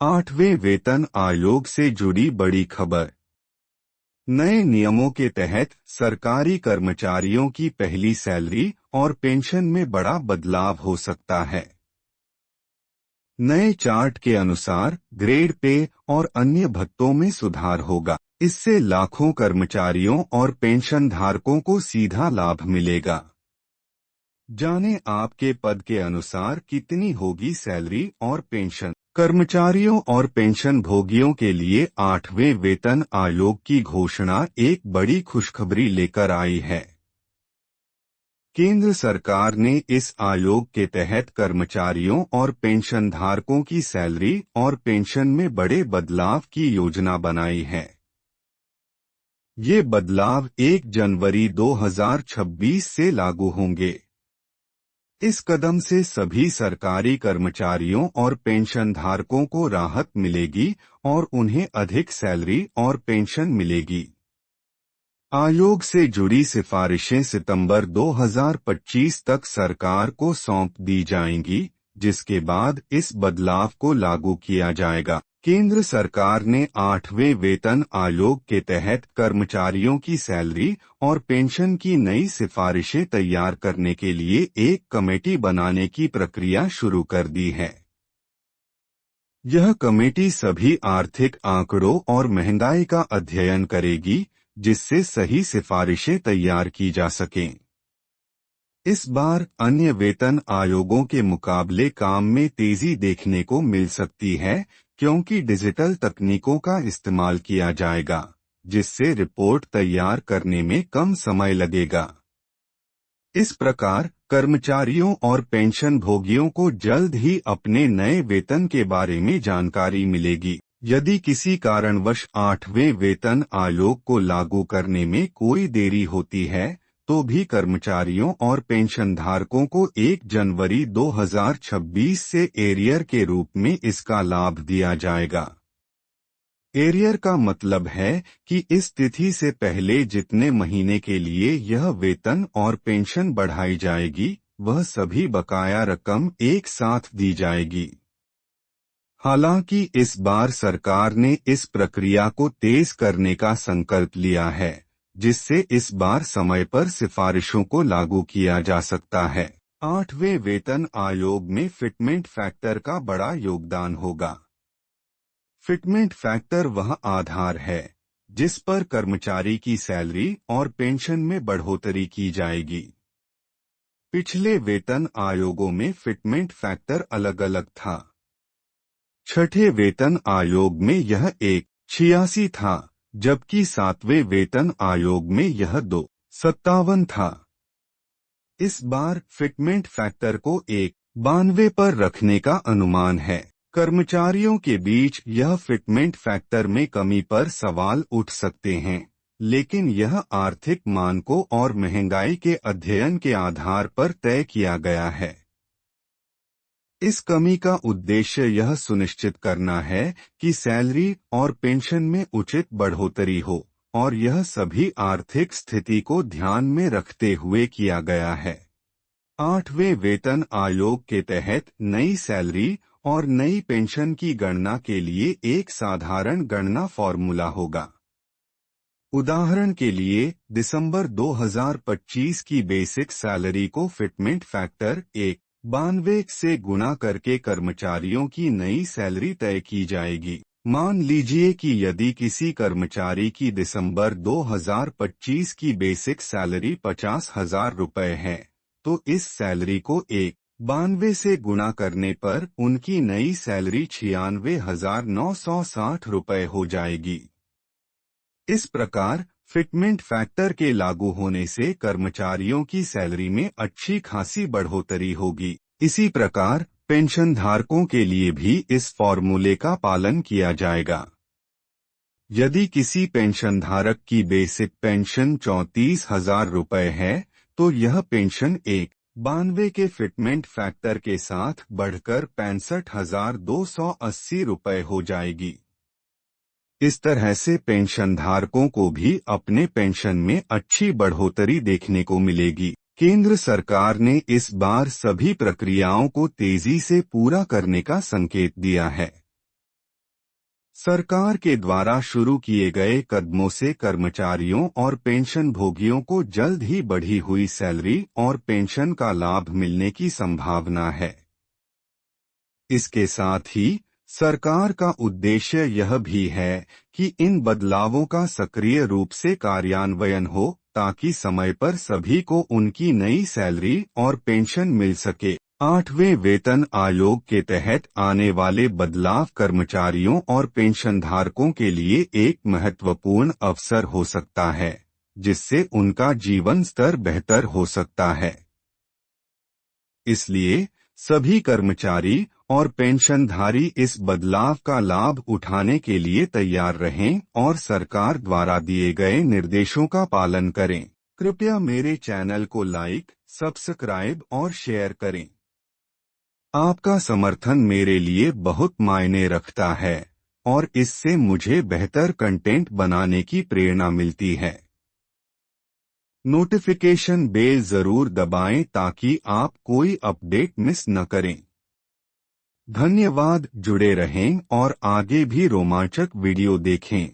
8वें वेतन आयोग से जुड़ी बड़ी खबर। नए नियमों के तहत सरकारी कर्मचारियों की पहली सैलरी और पेंशन में बड़ा बदलाव हो सकता है। नए चार्ट के अनुसार ग्रेड पे और अन्य भत्तों में सुधार होगा। इससे लाखों कर्मचारियों और पेंशन धारकों को सीधा लाभ मिलेगा। जानें आपके पद के अनुसार कितनी होगी सैलरी और पेंशन। कर्मचारियों और पेंशन भोगियों के लिए 8वें वेतन आयोग की घोषणा एक बड़ी खुशखबरी लेकर आई है। केंद्र सरकार ने इस आयोग के तहत कर्मचारियों और पेंशनधारकों की सैलरी और पेंशन में बड़े बदलाव की योजना बनाई है। ये बदलाव 1 जनवरी 2026 से लागू होंगे। इस कदम से सभी सरकारी कर्मचारियों और पेंशनधारकों को राहत मिलेगी और उन्हें अधिक सैलरी और पेंशन मिलेगी। आयोग से जुड़ी सिफारिशें सितंबर 2025 तक सरकार को सौंप दी जाएंगी, जिसके बाद इस बदलाव को लागू किया जाएगा। केंद्र सरकार ने 8वें वेतन आयोग के तहत कर्मचारियों की सैलरी और पेंशन की नई सिफारिशें तैयार करने के लिए एक कमेटी बनाने की प्रक्रिया शुरू कर दी है। यह कमेटी सभी आर्थिक आंकड़ों और महंगाई का अध्ययन करेगी, जिससे सही सिफारिशें तैयार की जा सकें। इस बार अन्य वेतन आयोगों के मुकाबले काम में तेजी देखने को मिल सकती है, क्योंकि डिजिटल तकनीकों का इस्तेमाल किया जाएगा, जिससे रिपोर्ट तैयार करने में कम समय लगेगा। इस प्रकार कर्मचारियों और पेंशन भोगियों को जल्द ही अपने नए वेतन के बारे में जानकारी मिलेगी। यदि किसी कारणवश 8वें वेतन आयोग को लागू करने में कोई देरी होती है, तो भी कर्मचारियों और पेंशनधारकों को 1 जनवरी 2026 से एरियर के रूप में इसका लाभ दिया जाएगा। एरियर का मतलब है कि इस तिथि से पहले जितने महीने के लिए यह वेतन और पेंशन बढ़ाई जाएगी, वह सभी बकाया रकम एक साथ दी जाएगी। हालांकि इस बार सरकार ने इस प्रक्रिया को तेज करने का संकल्प लिया है, जिससे इस बार समय पर सिफारिशों को लागू किया जा सकता है। 8वें वेतन आयोग में फिटमेंट फैक्टर का बड़ा योगदान होगा। फिटमेंट फैक्टर वह आधार है जिस पर कर्मचारी की सैलरी और पेंशन में बढ़ोतरी की जाएगी। पिछले वेतन आयोगों में फिटमेंट फैक्टर अलग अलग था। छठे वेतन आयोग में यह 1.86 था, जबकि 7वें वेतन आयोग में यह 2.57 था। इस बार फिटमेंट फैक्टर को 1.92 पर रखने का अनुमान है। कर्मचारियों के बीच यह फिटमेंट फैक्टर में कमी पर सवाल उठ सकते हैं, लेकिन यह आर्थिक मानकों और महंगाई के अध्ययन के आधार पर तय किया गया है। इस कमी का उद्देश्य यह सुनिश्चित करना है कि सैलरी और पेंशन में उचित बढ़ोतरी हो, और यह सभी आर्थिक स्थिति को ध्यान में रखते हुए किया गया है। 8वें वेतन आयोग के तहत नई सैलरी और नई पेंशन की गणना के लिए एक साधारण गणना फॉर्मूला होगा। उदाहरण के लिए, दिसंबर 2025 की बेसिक सैलरी को फिटमेंट फैक्टर 1.92 से गुणा करके कर्मचारियों की नई सैलरी तय की जाएगी। मान लीजिए कि यदि किसी कर्मचारी की दिसंबर 2025 की बेसिक सैलरी 50,000 रुपये है, तो इस सैलरी को 1.92 से गुणा करने पर उनकी नई सैलरी 96,960 रुपये हो जाएगी। इस प्रकार फिटमेंट फैक्टर के लागू होने से कर्मचारियों की सैलरी में अच्छी खासी बढ़ोतरी होगी। इसी प्रकार पेंशन धारकों के लिए भी इस फॉर्मूले का पालन किया जाएगा। यदि किसी पेंशनधारक की बेसिक पेंशन 34,000 रुपये है, तो यह पेंशन 1.92 के फिटमेंट फैक्टर के साथ बढ़कर 65,280 रुपये हो जाएगी। इस तरह से पेंशनधारकों को भी अपने पेंशन में अच्छी बढ़ोतरी देखने को मिलेगी। केंद्र सरकार ने इस बार सभी प्रक्रियाओं को तेजी से पूरा करने का संकेत दिया है। सरकार के द्वारा शुरू किए गए कदमों से कर्मचारियों और पेंशन भोगियों को जल्द ही बढ़ी हुई सैलरी और पेंशन का लाभ मिलने की संभावना है। इसके साथ ही सरकार का उद्देश्य यह भी है कि इन बदलावों का सक्रिय रूप से कार्यान्वयन हो, ताकि समय पर सभी को उनकी नई सैलरी और पेंशन मिल सके। 8वें वेतन आयोग के तहत आने वाले बदलाव कर्मचारियों और पेंशनधारकों के लिए एक महत्वपूर्ण अवसर हो सकता है, जिससे उनका जीवन स्तर बेहतर हो सकता है। इसलिए सभी कर्मचारी और पेंशनधारी इस बदलाव का लाभ उठाने के लिए तैयार रहें और सरकार द्वारा दिए गए निर्देशों का पालन करें। कृपया मेरे चैनल को लाइक, सब्सक्राइब और शेयर करें। आपका समर्थन मेरे लिए बहुत मायने रखता है और इससे मुझे बेहतर कंटेंट बनाने की प्रेरणा मिलती है। नोटिफिकेशन बेल जरूर दबाएं ताकि आप कोई अपडेट मिस न करें। धन्यवाद। जुड़े रहें और आगे भी रोमांचक वीडियो देखें।